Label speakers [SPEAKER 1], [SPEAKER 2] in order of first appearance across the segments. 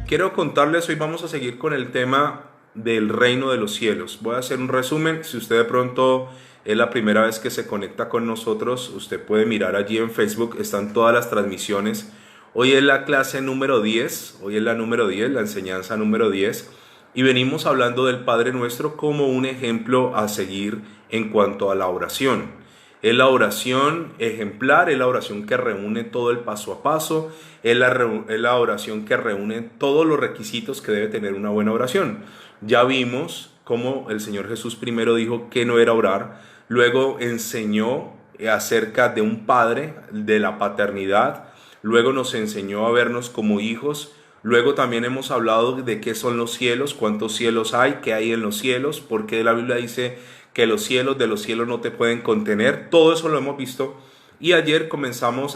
[SPEAKER 1] Quiero contarles, hoy vamos a seguir con el tema del reino de los cielos. Voy a hacer un resumen. Si usted de pronto es la primera vez que se conecta con nosotros, usted puede mirar allí en Facebook, están todas las transmisiones. Hoy es la clase número 10, hoy es la número 10, la enseñanza número 10, y venimos hablando del Padre Nuestro como un ejemplo a seguir en cuanto a la oración. Es la oración ejemplar, es la oración que reúne todo el paso a paso, es la oración que reúne todos los requisitos que debe tener una buena oración. Ya vimos cómo el Señor Jesús primero dijo que no era orar, luego enseñó acerca de un Padre, de la paternidad, luego nos enseñó a vernos como hijos, luego también hemos hablado de qué son los cielos, cuántos cielos hay, qué hay en los cielos, porque la Biblia dice que los cielos de los cielos no te pueden contener. Todo eso lo hemos visto. Y antier comenzamos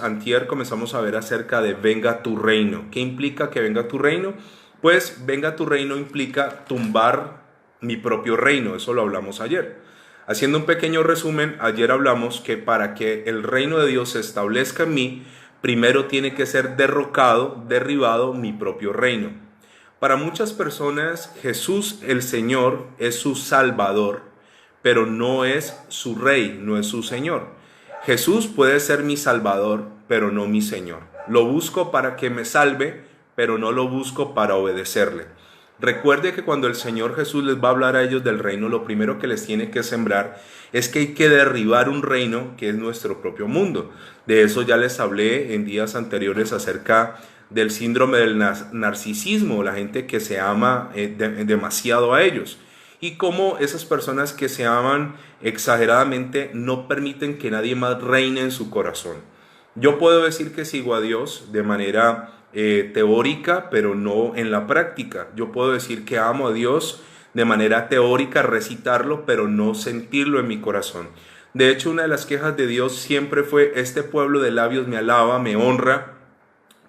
[SPEAKER 1] a ver acerca de venga tu reino. ¿Qué implica que venga tu reino? Pues venga tu reino implica tumbar mi propio reino. Eso lo hablamos ayer. Haciendo un pequeño resumen, ayer hablamos que para que el reino de Dios se establezca en mí, primero tiene que ser derribado mi propio reino. Para muchas personas, Jesús el Señor es su Salvador, pero no es su Rey, no es su Señor. Jesús puede ser mi Salvador, pero no mi Señor. Lo busco para que me salve, pero no lo busco para obedecerle. Recuerde que cuando el Señor Jesús les va a hablar a ellos del reino, lo primero que les tiene que sembrar es que hay que derribar un reino que es nuestro propio mundo. De eso ya les hablé en días anteriores acerca del síndrome del narcisismo, la gente que se ama demasiado a ellos. Y cómo esas personas que se aman exageradamente no permiten que nadie más reine en su corazón. Yo puedo decir que sigo a Dios de manera teórica, pero no en la práctica. Yo puedo decir que amo a Dios de manera teórica, recitarlo, pero no sentirlo en mi corazón. De hecho, una de las quejas de Dios siempre fue: este pueblo de labios me alaba, me honra,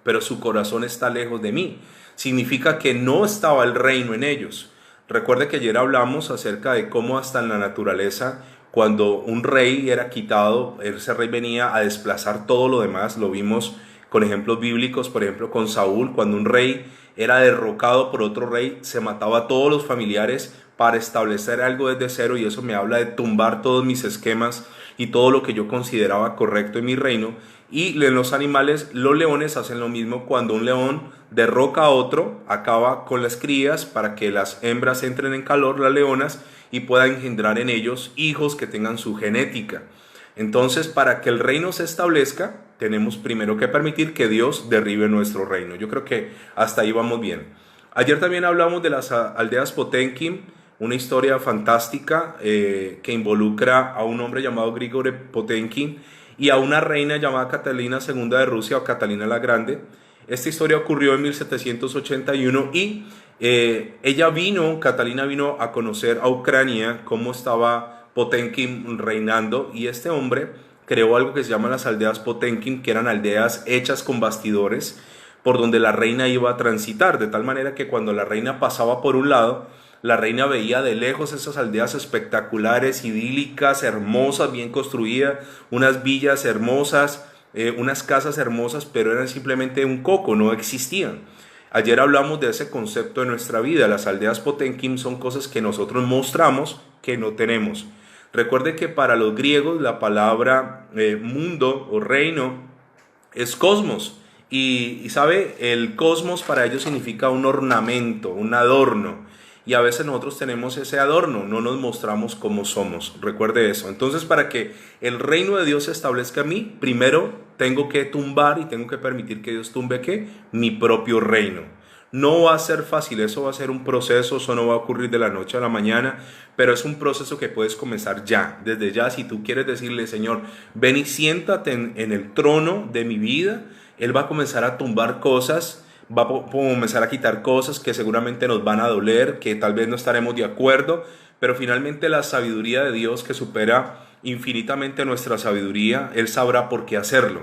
[SPEAKER 1] pero su corazón está lejos de mí. Significa que no estaba el reino en ellos. Recuerde que ayer hablamos acerca de cómo hasta en la naturaleza, cuando un rey era quitado, ese rey venía a desplazar todo lo demás. Lo vimos con ejemplos bíblicos, por ejemplo con Saúl, cuando un rey era derrocado por otro rey, se mataba a todos los familiares para establecer algo desde cero, y eso me habla de tumbar todos mis esquemas y todo lo que yo consideraba correcto en mi reino. Y en los animales, los leones hacen lo mismo. Cuando un león derroca a otro, acaba con las crías para que las hembras entren en calor, las leonas, y puedan engendrar en ellos hijos que tengan su genética. Entonces, para que el reino se establezca, tenemos primero que permitir que Dios derribe nuestro reino. Yo creo que hasta ahí vamos bien. Ayer también hablamos de las aldeas Potenkin, una historia fantástica que involucra a un hombre llamado Grigori Potenkin y a una reina llamada Catalina II de Rusia, o Catalina la Grande. Esta historia ocurrió en 1781 y Catalina vino a conocer a Ucrania, cómo estaba Potenkin reinando, y este hombre creó algo que se llama las aldeas Potenkin, que eran aldeas hechas con bastidores por donde la reina iba a transitar, de tal manera que cuando la reina pasaba por un lado, la reina veía de lejos esas aldeas espectaculares, idílicas, hermosas, bien construidas, unas villas hermosas, unas casas hermosas, pero eran simplemente un coco, no existían. Ayer hablamos de ese concepto de nuestra vida. Las aldeas Potenkin son cosas que nosotros mostramos que no tenemos. Recuerde que para los griegos la palabra mundo o reino es cosmos. Y sabe, el cosmos para ellos significa un ornamento, un adorno. Y a veces nosotros tenemos ese adorno, no nos mostramos como somos. Recuerde eso. Entonces, para que el reino de Dios se establezca en mí, primero tengo que tumbar y tengo que permitir que Dios tumbe ¿qué? Mi propio reino. No va a ser fácil, eso va a ser un proceso, eso no va a ocurrir de la noche a la mañana, pero es un proceso que puedes comenzar ya, desde ya. Si tú quieres decirle: Señor, ven y siéntate en el trono de mi vida, Él va a comenzar a tumbar cosas, va a comenzar a quitar cosas que seguramente nos van a doler, que tal vez no estaremos de acuerdo, pero finalmente la sabiduría de Dios, que supera infinitamente nuestra sabiduría, Él sabrá por qué hacerlo.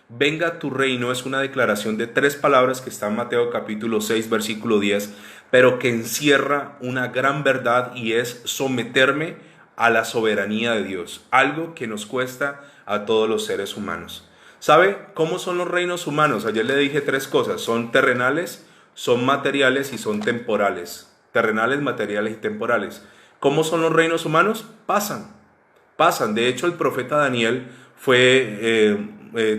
[SPEAKER 1] Venga tu reino es una declaración de 3 palabras que está en Mateo capítulo 6 versículo 10, pero que encierra una gran verdad, y es someterme a la soberanía de Dios, algo que nos cuesta a todos los seres humanos. ¿Sabe cómo son los reinos humanos? Ayer le dije tres cosas: son terrenales, son materiales y son temporales. Terrenales, materiales y temporales. ¿Cómo son los reinos humanos? Pasan. De hecho, el profeta Daniel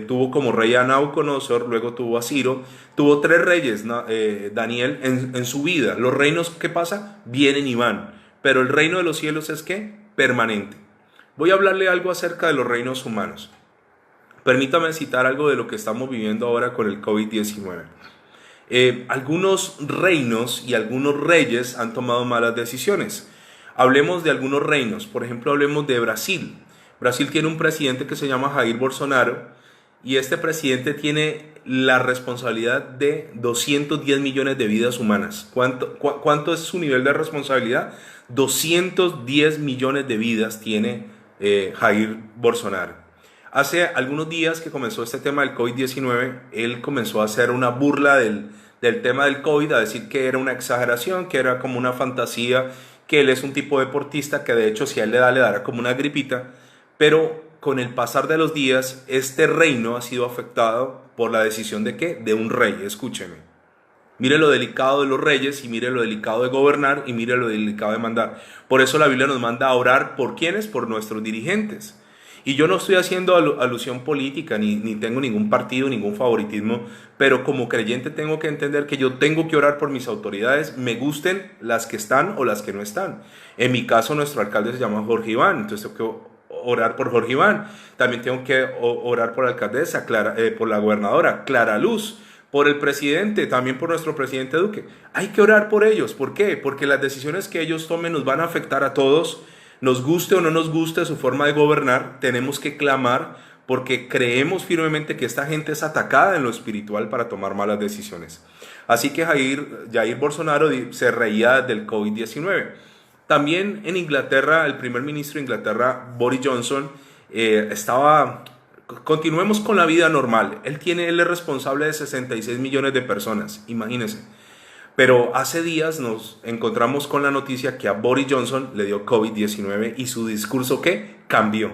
[SPEAKER 1] tuvo como rey a Nabucodonosor, luego tuvo a Ciro, tuvo tres reyes, Daniel, en su vida. Los reinos, ¿qué pasa? Vienen y van, pero el reino de los cielos es ¿qué? Permanente. Voy a hablarle algo acerca de los reinos humanos. Permítame citar algo de lo que estamos viviendo ahora con el COVID-19. Algunos reinos y algunos reyes han tomado malas decisiones. Hablemos de algunos reinos. Por ejemplo, hablemos de Brasil. Brasil tiene un presidente que se llama Jair Bolsonaro, y este presidente tiene la responsabilidad de 210 millones de vidas humanas. ¿Cuánto es su nivel de responsabilidad? 210 millones de vidas tiene Jair Bolsonaro. Hace algunos días que comenzó este tema del COVID-19, él comenzó a hacer una burla del tema del COVID, a decir que era una exageración, que era como una fantasía, que él es un tipo deportista, que de hecho si a él le dará como una gripita. Pero con el pasar de los días, este reino ha sido afectado por la decisión ¿de qué? De un rey. Escúcheme. Mire lo delicado de los reyes, y mire lo delicado de gobernar, y mire lo delicado de mandar. Por eso la Biblia nos manda a orar, ¿por quiénes? Por nuestros dirigentes. Y yo no estoy haciendo alusión política, ni tengo ningún partido, ningún favoritismo, pero como creyente tengo que entender que yo tengo que orar por mis autoridades, me gusten las que están o las que no están. En mi caso, nuestro alcalde se llama Jorge Iván, entonces tengo que orar por Jorge Iván. También tengo que orar por la alcaldesa, por la gobernadora Clara Luz, por el presidente, también por nuestro presidente Duque. Hay que orar por ellos. ¿Por qué? Porque las decisiones que ellos tomen nos van a afectar a todos. Nos guste o no nos guste su forma de gobernar, tenemos que clamar, porque creemos firmemente que esta gente es atacada en lo espiritual para tomar malas decisiones. Así que Jair Bolsonaro se reía del COVID-19. También en Inglaterra, el primer ministro de Inglaterra, Boris Johnson, continuemos con la vida normal. Él es responsable de 66 millones de personas, imagínense. Pero hace días nos encontramos con la noticia que a Boris Johnson le dio COVID-19 y su discurso ¿qué? Cambió.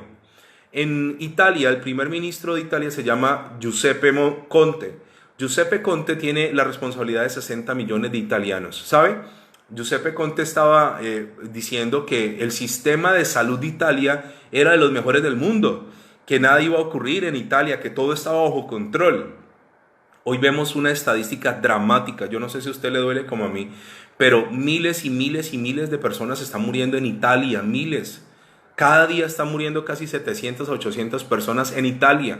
[SPEAKER 1] En Italia, el primer ministro de Italia se llama Giuseppe Conte. Giuseppe Conte tiene la responsabilidad de 60 millones de italianos. ¿Sabe? Giuseppe Conte estaba diciendo que el sistema de salud de Italia era de los mejores del mundo, que nada iba a ocurrir en Italia, que todo estaba bajo control. Hoy vemos una estadística dramática. Yo no sé si a usted le duele como a mí, pero miles y miles y miles de personas están muriendo en Italia, miles. Cada día están muriendo casi 700 a 800 personas en Italia.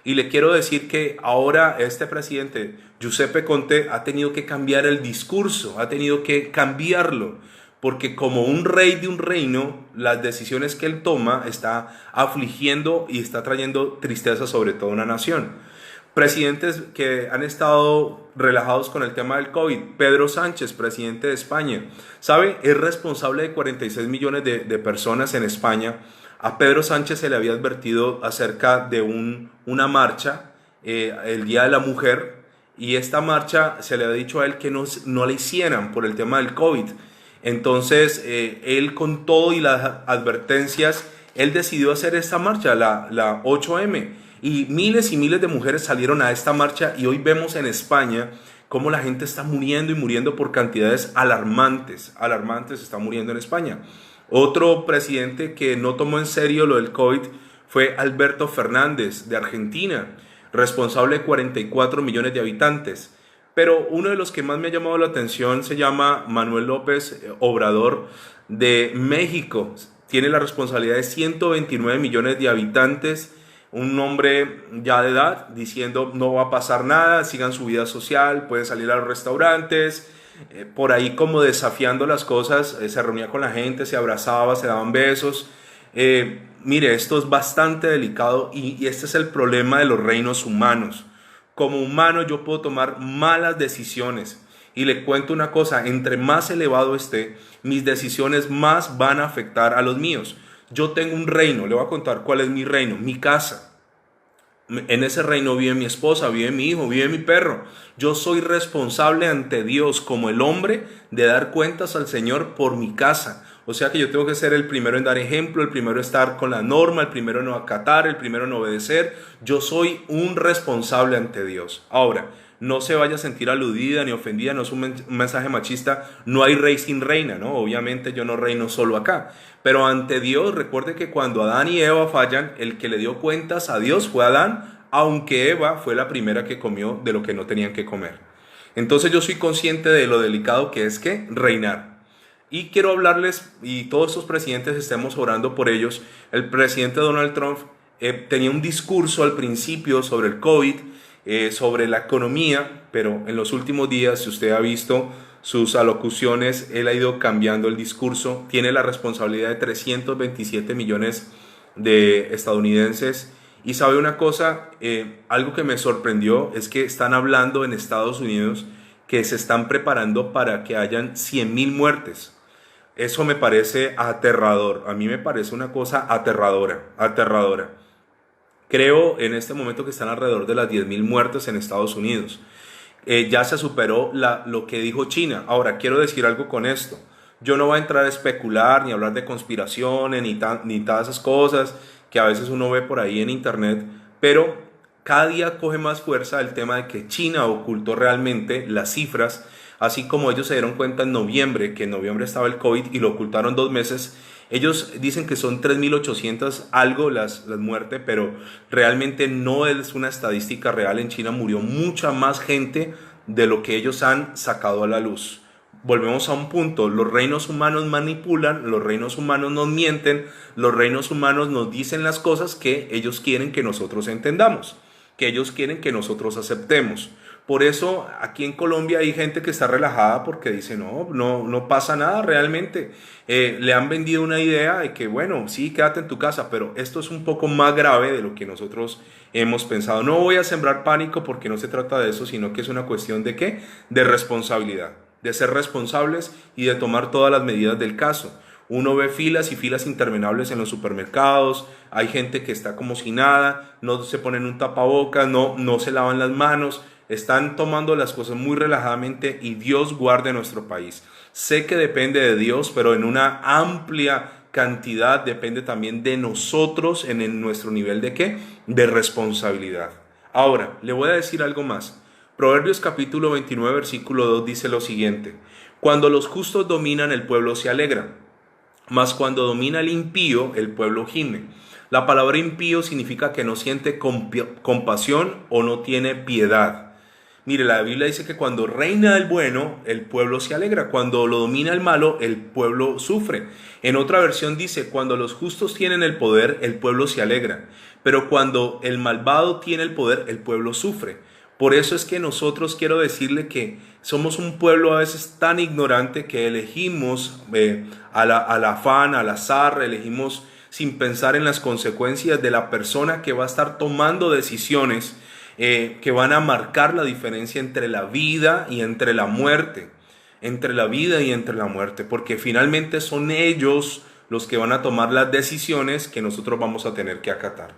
[SPEAKER 1] Y le quiero decir que ahora este presidente, Giuseppe Conte, ha tenido que cambiar el discurso, ha tenido que cambiarlo, porque como un rey de un reino, las decisiones que él toma está afligiendo y está trayendo tristeza sobre toda una nación. Presidentes que han estado relajados con el tema del COVID. Pedro Sánchez, presidente de España, ¿sabe? Es responsable de 46 millones de personas en España. A Pedro Sánchez se le había advertido acerca de una marcha el Día de la Mujer, y esta marcha se le había dicho a él que no la hicieran por el tema del COVID. Entonces, él con todo y las advertencias, él decidió hacer esta marcha, la 8M. Y miles de mujeres salieron a esta marcha, y hoy vemos en España cómo la gente está muriendo y muriendo por cantidades alarmantes. Está muriendo en España. Otro presidente que no tomó en serio lo del COVID fue Alberto Fernández de Argentina, responsable de 44 millones de habitantes. Pero uno de los que más me ha llamado la atención se llama Manuel López Obrador de México. Tiene la responsabilidad de 129 millones de habitantes. Un hombre ya de edad diciendo no va a pasar nada, sigan su vida social, pueden salir a los restaurantes, por ahí como desafiando las cosas, se reunía con la gente, se abrazaba, se daban besos. Mire, esto es bastante delicado, y este es el problema de los reinos humanos. Como humano yo puedo tomar malas decisiones, y le cuento una cosa: entre más elevado esté, mis decisiones más van a afectar a los míos. Yo tengo un reino, le voy a contar cuál es mi reino, mi casa. En ese reino vive mi esposa, vive mi hijo, vive mi perro. Yo soy responsable ante Dios como el hombre de dar cuentas al Señor por mi casa. O sea que yo tengo que ser el primero en dar ejemplo, el primero en estar con la norma, el primero en no acatar, el primero en obedecer. Yo soy un responsable ante Dios. Ahora, no se vaya a sentir aludida ni ofendida, no es un mensaje machista, no hay rey sin reina, ¿no? Obviamente yo no reino solo acá, pero ante Dios, recuerde que cuando Adán y Eva fallan, el que le dio cuentas a Dios fue Adán, aunque Eva fue la primera que comió de lo que no tenían que comer. Entonces yo soy consciente de lo delicado que es que reinar. Y quiero hablarles, y todos estos presidentes estemos orando por ellos. El presidente Donald Trump tenía un discurso al principio sobre el COVID, sobre la economía, pero en los últimos días, si usted ha visto sus alocuciones, él ha ido cambiando el discurso. Tiene la responsabilidad de 327 millones de estadounidenses. Y sabe una cosa, algo que me sorprendió es que están hablando en Estados Unidos que se están preparando para que hayan 100,000 muertes. Eso me parece aterrador, a mí me parece una cosa aterradora, aterradora. Creo en este momento que están alrededor de las 10,000 muertes en Estados Unidos. Ya se superó lo que dijo China. Ahora, quiero decir algo con esto. Yo no voy a entrar a especular ni a hablar de conspiraciones ni todas esas cosas que a veces uno ve por ahí en internet, pero cada día coge más fuerza el tema de que China ocultó realmente las cifras, así como ellos se dieron cuenta en noviembre, que en noviembre estaba el COVID y lo ocultaron 2 meses. Ellos dicen que son 3.800 algo las muertes, pero realmente no es una estadística real. En China murió mucha más gente de lo que ellos han sacado a la luz. Volvemos a un punto, los reinos humanos manipulan, los reinos humanos nos mienten, los reinos humanos nos dicen las cosas que ellos quieren que nosotros entendamos, que ellos quieren que nosotros aceptemos. Por eso aquí en Colombia hay gente que está relajada porque dice no pasa nada realmente. Le han vendido una idea de que bueno, sí, quédate en tu casa, pero esto es un poco más grave de lo que nosotros hemos pensado. No voy a sembrar pánico porque no se trata de eso, sino que es una cuestión de ¿qué? De responsabilidad, de ser responsables y de tomar todas las medidas del caso. Uno ve filas y filas interminables en los supermercados, hay gente que está como si nada, no se ponen un tapabocas, no se lavan las manos, están tomando las cosas muy relajadamente y Dios guarde nuestro país. Sé que depende de Dios, pero en una amplia cantidad depende también de nosotros en nuestro nivel de ¿qué? De responsabilidad. Ahora, le voy a decir algo más. Proverbios capítulo 29, versículo 2 dice lo siguiente: cuando los justos dominan, el pueblo se alegra, mas cuando domina el impío, el pueblo gime. La palabra impío significa que no siente compasión o no tiene piedad. Mire, la Biblia dice que cuando reina el bueno, el pueblo se alegra. Cuando lo domina el malo, el pueblo sufre. En otra versión dice, cuando los justos tienen el poder, el pueblo se alegra. Pero cuando el malvado tiene el poder, el pueblo sufre. Por eso es que nosotros, quiero decirle que somos un pueblo a veces tan ignorante que elegimos al afán, al azar, elegimos sin pensar en las consecuencias de la persona que va a estar tomando decisiones que van a marcar la diferencia entre la vida y entre la muerte, entre la vida y entre la muerte, porque finalmente son ellos los que van a tomar las decisiones que nosotros vamos a tener que acatar.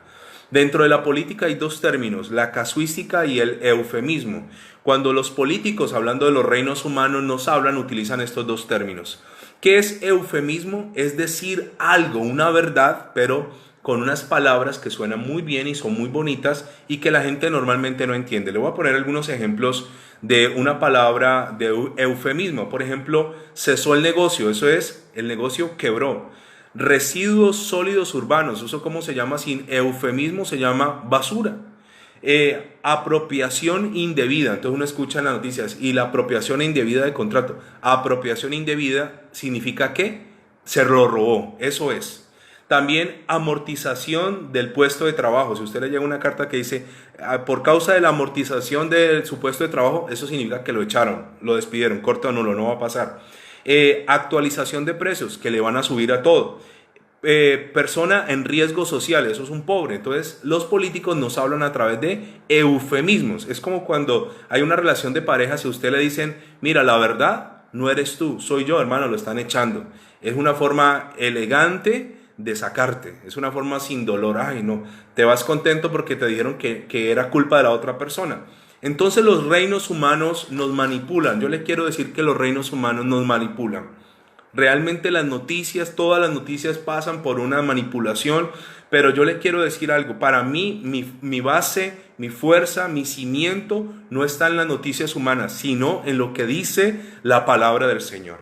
[SPEAKER 1] Dentro de la política hay dos términos, la casuística y el eufemismo. Cuando los políticos, hablando de los reinos humanos, nos hablan, utilizan estos dos términos. ¿Qué es eufemismo? Es decir algo, una verdad, pero con unas palabras que suenan muy bien y son muy bonitas y que la gente normalmente no entiende. Le voy a poner algunos ejemplos de una palabra de eufemismo. Por ejemplo, cesó el negocio, eso es, el negocio quebró. Residuos sólidos urbanos, eso cómo se llama sin eufemismo, se llama basura. Apropiación indebida, entonces uno escucha en las noticias, y la apropiación indebida de contrato. Apropiación indebida significa que se lo robó, eso es. También amortización del puesto de trabajo. Si usted le llega una carta que dice por causa de la amortización de su puesto de trabajo, eso significa que lo echaron, lo despidieron, corto o nulo, no va a pasar. Actualización de precios, que le van a subir a todo. Persona en riesgo social, eso es un pobre. Entonces los políticos nos hablan a través de eufemismos. Es como cuando hay una relación de pareja, si a usted le dicen, mira, la verdad no eres tú, soy yo, hermano, lo están echando. Es una forma elegante de sacarte, es una forma sin dolor. Ay, no, te vas contento porque te dijeron que era culpa de la otra persona. Entonces los reinos humanos nos manipulan. Yo les quiero decir que los reinos humanos nos manipulan. Realmente las noticias, todas las noticias pasan por una manipulación, pero yo le quiero decir algo. Para mí, mi base, mi fuerza, mi cimiento no está en las noticias humanas, sino en lo que dice la palabra del Señor.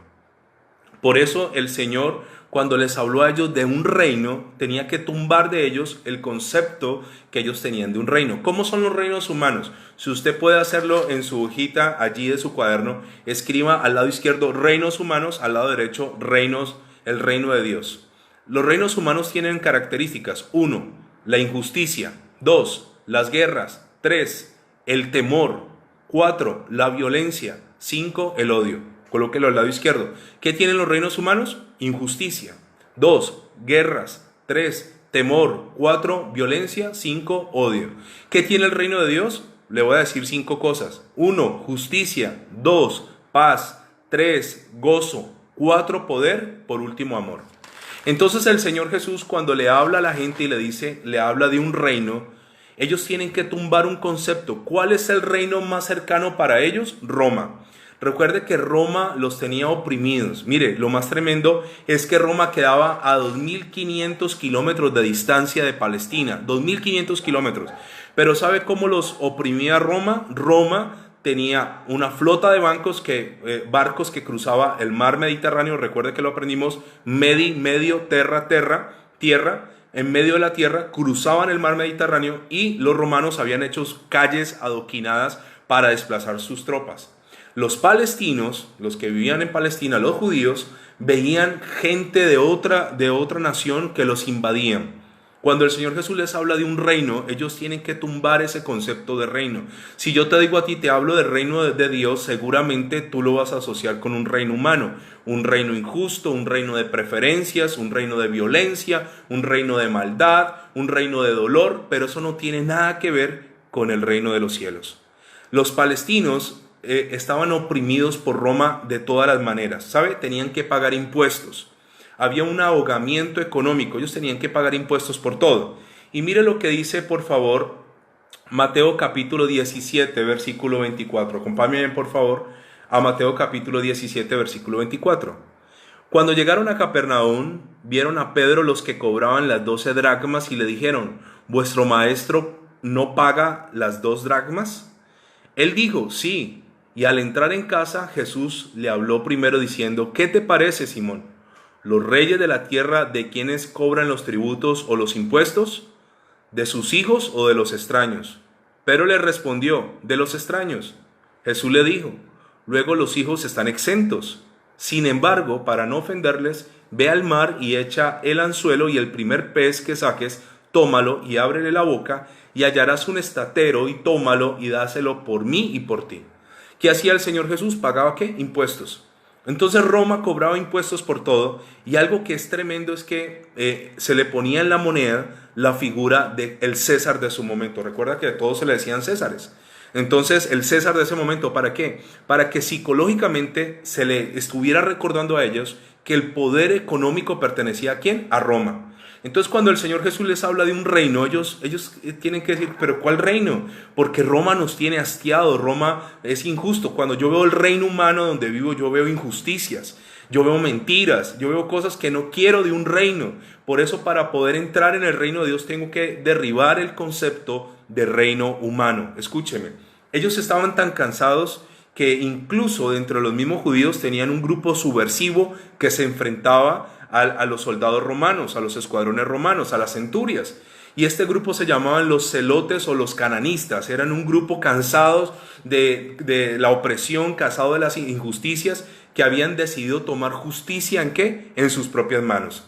[SPEAKER 1] Por eso el Señor, cuando les habló a ellos de un reino, tenía que tumbar de ellos el concepto que ellos tenían de un reino. ¿Cómo son los reinos humanos? Si usted puede hacerlo en su hojita allí de su cuaderno, escriba al lado izquierdo reinos humanos, al lado derecho reinos, el reino de Dios. Los reinos humanos tienen características. 1, la injusticia. 2, las guerras. 3, el temor. 4, la violencia. 5, el odio. Colóquelo al lado izquierdo. ¿Qué tienen los reinos humanos? Injusticia. 2, guerras. 3, temor. 4, violencia. 5, odio. ¿Qué tiene el reino de Dios? Le voy a decir 5 cosas. 1, justicia. 2, paz. 3, gozo. 4, poder. Por último, amor. Entonces el Señor Jesús, cuando le habla a la gente y le habla de un reino, ellos tienen que tumbar un concepto. ¿Cuál es el reino más cercano para ellos? Roma. Recuerde que Roma los tenía oprimidos. Mire, lo más tremendo es que Roma quedaba a 2.500 kilómetros de distancia de Palestina. 2.500 kilómetros. Pero ¿sabe cómo los oprimía Roma? Roma tenía una flota de barcos que cruzaba el mar Mediterráneo. Recuerde que lo aprendimos, medio, tierra. En medio de la tierra cruzaban el mar Mediterráneo y los romanos habían hecho calles adoquinadas para desplazar sus tropas. Los palestinos, los que vivían en Palestina, los judíos, veían gente de otra nación que los invadían. Cuando el Señor Jesús les habla de un reino, ellos tienen que tumbar ese concepto de reino. Si yo te digo a ti, te hablo del reino de Dios, seguramente tú lo vas a asociar con un reino humano. Un reino injusto, un reino de preferencias, un reino de violencia, un reino de maldad, un reino de dolor, pero eso no tiene nada que ver con el reino de los cielos. Los palestinos estaban oprimidos por Roma de todas las maneras, ¿sabe? Tenían que pagar impuestos. Había un ahogamiento económico, ellos tenían que pagar impuestos por todo. Y mire lo que dice, por favor, Mateo capítulo 17, versículo 24. Acompáñenme, por favor, a Mateo capítulo 17, versículo 24. Cuando llegaron a Capernaum, vieron a Pedro los que cobraban las 12 dracmas y le dijeron, ¿vuestro maestro no paga las 2 dracmas? Él dijo, sí. Y al entrar en casa, Jesús le habló primero diciendo, ¿qué te parece, Simón? ¿Los reyes de la tierra de quienes cobran los tributos o los impuestos? ¿De sus hijos o de los extraños? Pero le respondió, de los extraños. Jesús le dijo, luego los hijos están exentos. Sin embargo, para no ofenderles, ve al mar y echa el anzuelo y el primer pez que saques, tómalo y ábrele la boca y hallarás un estatero y tómalo y dáselo por mí y por ti. ¿Qué hacía el Señor Jesús? ¿Pagaba qué? Impuestos. Entonces Roma cobraba impuestos por todo y algo que es tremendo es que se le ponía en la moneda la figura del César de su momento. Recuerda que a todos se le decían Césares. Entonces el César de ese momento, ¿para qué? Para que psicológicamente se le estuviera recordando a ellos que el poder económico pertenecía ¿a quién? A Roma. Entonces cuando el Señor Jesús les habla de un reino, ellos tienen que decir, ¿pero cuál reino? Porque Roma nos tiene hastiado, Roma es injusto. Cuando yo veo el reino humano donde vivo, yo veo injusticias, yo veo mentiras, yo veo cosas que no quiero de un reino. Por eso para poder entrar en el reino de Dios tengo que derribar el concepto de reino humano. Escúcheme, ellos estaban tan cansados que incluso dentro de los mismos judíos tenían un grupo subversivo que se enfrentaba a los soldados romanos, a los escuadrones romanos, a las centurias. Y este grupo se llamaban los celotes o los cananistas. Eran un grupo cansados de la opresión, cansados de las injusticias, que habían decidido tomar justicia ¿en qué? En sus propias manos.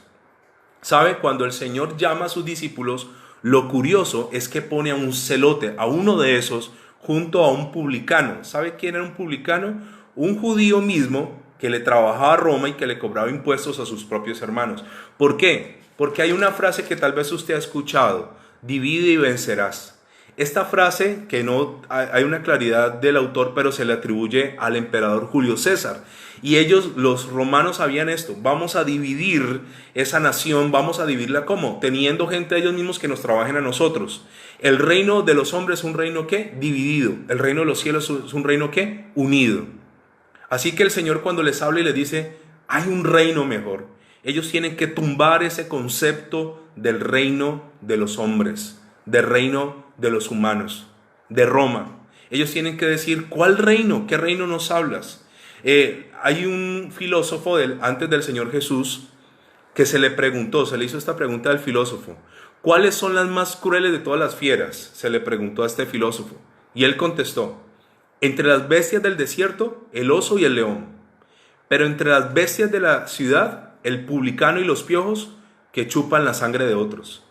[SPEAKER 1] ¿Sabe? Cuando el Señor llama a sus discípulos, lo curioso es que pone a un celote, a uno de esos, junto a un publicano. ¿Sabe quién era un publicano? Un judío mismo que le trabajaba a Roma y que le cobraba impuestos a sus propios hermanos. ¿Por qué? Porque hay una frase que tal vez usted ha escuchado, divide y vencerás. Esta frase, que no hay una claridad del autor, pero se le atribuye al emperador Julio César. Y ellos, los romanos, sabían esto, vamos a dividir esa nación, vamos a dividirla ¿cómo? Teniendo gente de ellos mismos que nos trabajen a nosotros. El reino de los hombres es un reino ¿qué? Dividido. El reino de los cielos es un reino ¿qué? Unido. Así que el Señor cuando les habla y les dice, Hay un reino mejor. Ellos tienen que tumbar ese concepto del reino de los hombres, del reino de los humanos, de Roma. Ellos tienen que decir, ¿cuál reino? ¿Qué reino nos hablas? Hay un filósofo antes del Señor Jesús que se le hizo esta pregunta al filósofo. ¿Cuáles son las más crueles de todas las fieras? Se le preguntó a este filósofo. Y él contestó, entre las bestias del desierto, el oso y el león. Pero entre las bestias de la ciudad, el publicano y los piojos que chupan la sangre de otros.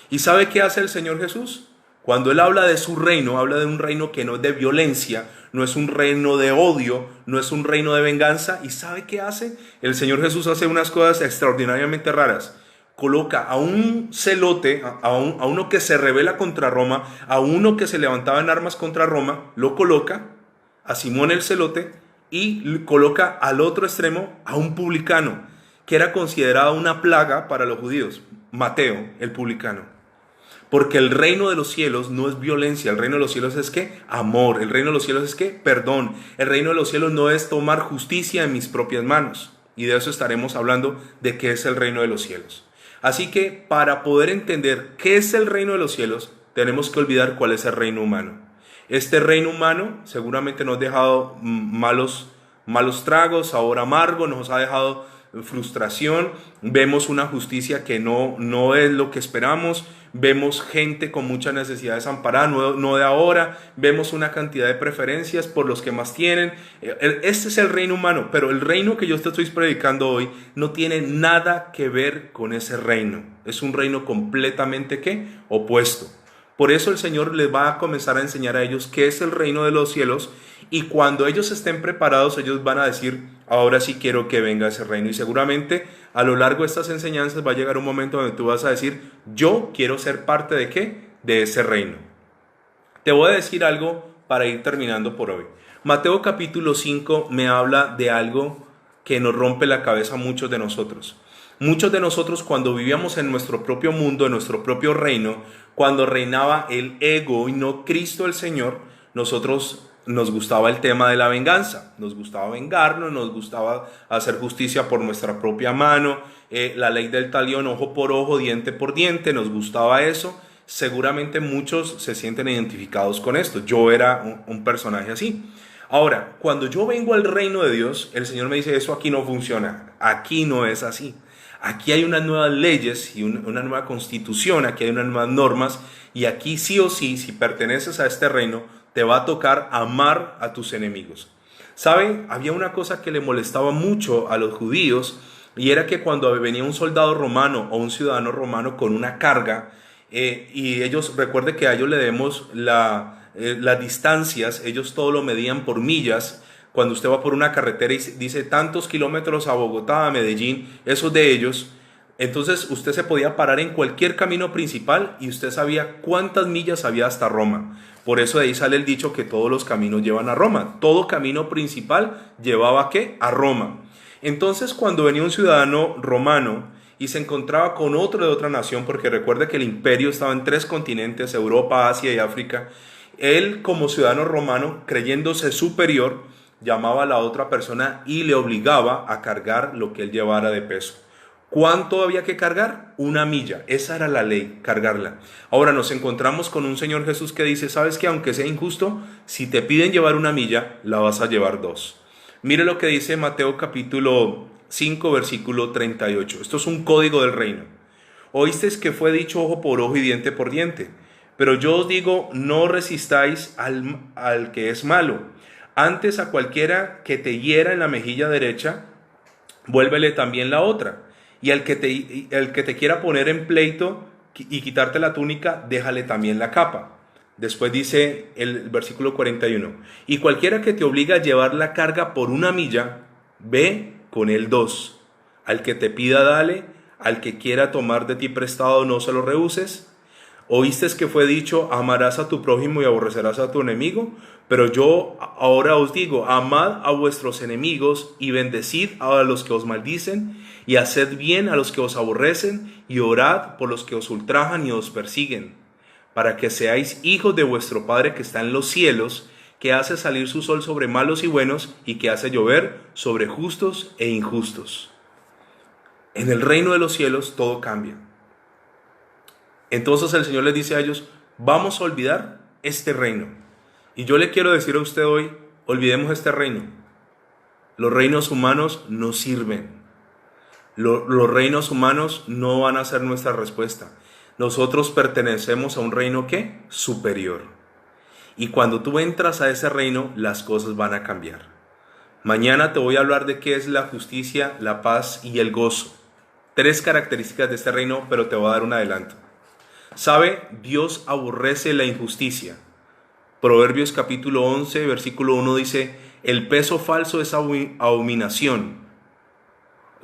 [SPEAKER 1] ¿Y sabe qué hace el Señor Jesús? Cuando Él habla de su reino, habla de un reino que no es de violencia, no es un reino de odio, no es un reino de venganza. ¿Y sabe qué hace? El Señor Jesús hace unas cosas extraordinariamente raras. Coloca a un celote, a uno que se rebela contra Roma, a uno que se levantaba en armas contra Roma, lo coloca, a Simón el celote, y coloca al otro extremo a un publicano, que era considerado una plaga para los judíos, Mateo, el publicano. Porque el reino de los cielos no es violencia, el reino de los cielos es ¿qué? Amor, el reino de los cielos es ¿qué? Perdón, el reino de los cielos no es tomar justicia en mis propias manos. Y de eso estaremos hablando, de qué es el reino de los cielos. Así que para poder entender qué es el reino de los cielos, tenemos que olvidar cuál es el reino humano. Este reino humano seguramente nos ha dejado malos tragos, sabor amargo, nos ha dejado frustración, vemos una justicia que no es lo que esperamos, vemos gente con muchas necesidades amparadas, no de ahora, vemos una cantidad de preferencias por los que más tienen. Este es el reino humano, pero el reino que yo te estoy predicando hoy no tiene nada que ver con ese reino. Es un reino completamente ¿qué? Opuesto. Por eso el Señor les va a comenzar a enseñar a ellos qué es el reino de los cielos, y cuando ellos estén preparados, ellos van a decir, ahora sí quiero que venga ese reino. Y seguramente a lo largo de estas enseñanzas va a llegar un momento donde tú vas a decir, yo quiero ser parte ¿de qué? De ese reino. Te voy a decir algo para ir terminando por hoy. Mateo capítulo 5 me habla de algo que nos rompe la cabeza a muchos de nosotros. Muchos de nosotros, cuando vivíamos en nuestro propio mundo, en nuestro propio reino, cuando reinaba el ego y no Cristo el Señor, nosotros nos gustaba el tema de la venganza, nos gustaba vengarnos, nos gustaba hacer justicia por nuestra propia mano, la ley del talión, ojo por ojo, diente por diente, nos gustaba eso. Seguramente muchos se sienten identificados con esto. Yo era un personaje así. Ahora, cuando yo vengo al reino de Dios, el Señor me dice, eso aquí no funciona, aquí no es así. Aquí hay unas nuevas leyes y una nueva constitución, aquí hay unas nuevas normas, y aquí sí o sí, si perteneces a este reino, te va a tocar amar a tus enemigos. ¿Saben? Había una cosa que le molestaba mucho a los judíos, y era que cuando venía un soldado romano o un ciudadano romano con una carga, y ellos, recuerde que a ellos le debemos las distancias, ellos todo lo medían por millas. Cuando usted va por una carretera y dice tantos kilómetros a Bogotá, a Medellín, esos de ellos, entonces usted se podía parar en cualquier camino principal y usted sabía cuántas millas había hasta Roma. Por eso de ahí sale el dicho que todos los caminos llevan a Roma. Todo camino principal llevaba ¿a qué? A Roma. Entonces cuando venía un ciudadano romano y se encontraba con otro de otra nación, porque recuerde que el imperio estaba en 3 continentes, Europa, Asia y África, él como ciudadano romano, creyéndose superior, llamaba a la otra persona y le obligaba a cargar lo que él llevara de peso. ¿Cuánto había que cargar? 1 milla. Esa era la ley, cargarla. Ahora nos encontramos con un Señor Jesús que dice, ¿sabes qué? Aunque sea injusto, si te piden llevar 1 milla, la vas a llevar 2. Mire lo que dice Mateo capítulo 5, versículo 38. Esto es un código del reino. Oísteis que fue dicho ojo por ojo y diente por diente. Pero yo os digo, no resistáis al que es malo. Antes a cualquiera que te hiera en la mejilla derecha, vuélvele también la otra. Y el que te quiera poner en pleito y quitarte la túnica, déjale también la capa. Después dice el versículo 41. Y cualquiera que te obligue a llevar la carga por 1 milla, ve con él 2. Al que te pida, dale. Al que quiera tomar de ti prestado, no se lo rehuses. ¿Oíste que fue dicho, amarás a tu prójimo y aborrecerás a tu enemigo? Pero yo ahora os digo, amad a vuestros enemigos y bendecid a los que os maldicen, y haced bien a los que os aborrecen, y orad por los que os ultrajan y os persiguen, para que seáis hijos de vuestro Padre que está en los cielos, que hace salir su sol sobre malos y buenos y que hace llover sobre justos e injustos. En el reino de los cielos todo cambia. Entonces el Señor les dice a ellos, vamos a olvidar este reino. Y yo le quiero decir a usted hoy, olvidemos este reino. Los reinos humanos no sirven. Los reinos humanos no van a ser nuestra respuesta. Nosotros pertenecemos a un reino ¿qué? Superior. Y cuando tú entras a ese reino, las cosas van a cambiar. Mañana te voy a hablar de qué es la justicia, la paz y el gozo. 3 características de este reino, pero te voy a dar un adelanto. ¿Sabe? Dios aborrece la injusticia. Proverbios capítulo 11, versículo 1 dice, el peso falso es abominación,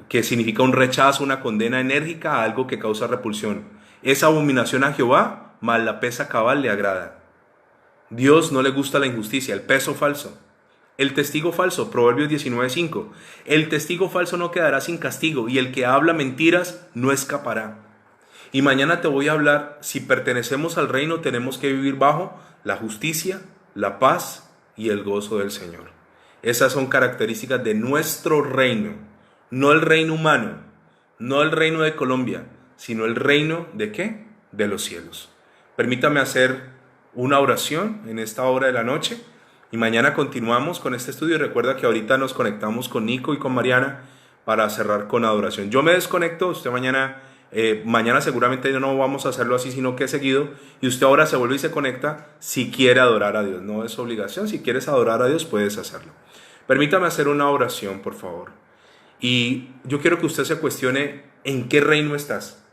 [SPEAKER 1] que significa un rechazo, una condena enérgica a algo que causa repulsión. Es abominación a Jehová, mas la pesa cabal le agrada. Dios no le gusta la injusticia, el peso falso. El testigo falso, Proverbios 19:5. El testigo falso no quedará sin castigo, y el que habla mentiras no escapará. Y mañana te voy a hablar, si pertenecemos al reino, tenemos que vivir bajo la justicia, la paz y el gozo del Señor. Esas son características de nuestro reino, no el reino humano, no el reino de Colombia, sino el reino ¿de qué? De los cielos. Permítame hacer una oración en esta hora de la noche y mañana continuamos con este estudio. Recuerda que ahorita nos conectamos con Nico y con Mariana para cerrar con adoración. Yo me desconecto, usted mañana seguramente no vamos a hacerlo así, sino que seguido, y usted ahora se vuelve y se conecta si quiere adorar a Dios. No es obligación, si quieres adorar a Dios puedes hacerlo. Permítame hacer una oración, por favor. Y yo quiero que usted se cuestione en qué reino estás.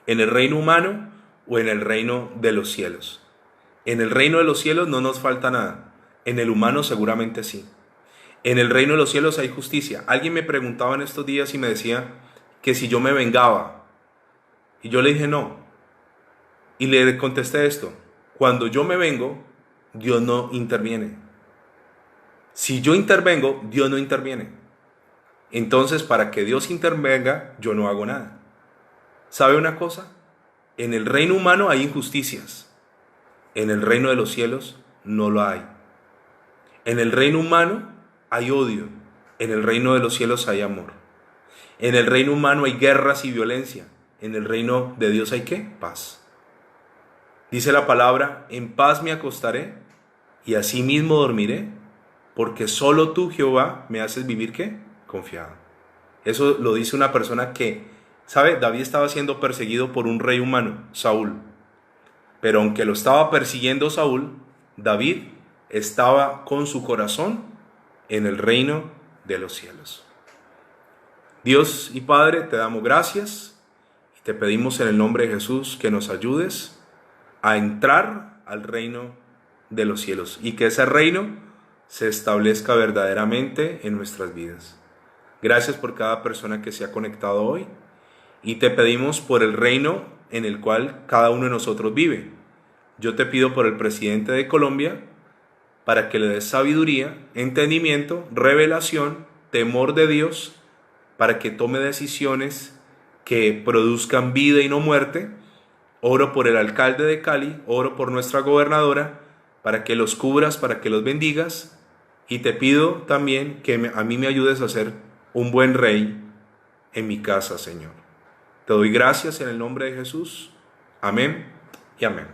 [SPEAKER 1] ¿En el reino humano o en el reino de los cielos? En el reino de los cielos no nos falta nada. En el humano seguramente sí. En el reino de los cielos hay justicia. Alguien me preguntaba en estos días y me decía que si yo me vengaba. Y yo le dije no. Y le contesté esto. Cuando yo me vengo, Dios no interviene. Si yo intervengo, Dios no interviene. Entonces, para que Dios intervenga, yo no hago nada. ¿Sabe una cosa? En el reino humano hay injusticias. En el reino de los cielos no lo hay. En el reino humano hay odio. En el reino de los cielos hay amor. En el reino humano hay guerras y violencia. En el reino de Dios hay ¿qué? Paz. Dice la palabra, en paz me acostaré y asimismo dormiré, porque solo tú, Jehová, me haces vivir ¿qué? Confiado. Eso lo dice una persona que, ¿sabe? David estaba siendo perseguido por un rey humano, Saúl. Pero aunque lo estaba persiguiendo Saúl, David estaba con su corazón en el reino de los cielos. Dios y Padre, te damos gracias y te pedimos en el nombre de Jesús que nos ayudes a entrar al reino de los cielos y que ese reino se establezca verdaderamente en nuestras vidas. Gracias por cada persona que se ha conectado hoy y te pedimos por el reino en el cual cada uno de nosotros vive. Yo te pido por el presidente de Colombia para que le des sabiduría, entendimiento, revelación, temor de Dios, para que tome decisiones que produzcan vida y no muerte. Oro por el alcalde de Cali, oro por nuestra gobernadora, para que los cubras, para que los bendigas, y te pido también que a mí me ayudes a ser un buen rey en mi casa, Señor. Te doy gracias en el nombre de Jesús. Amén y amén.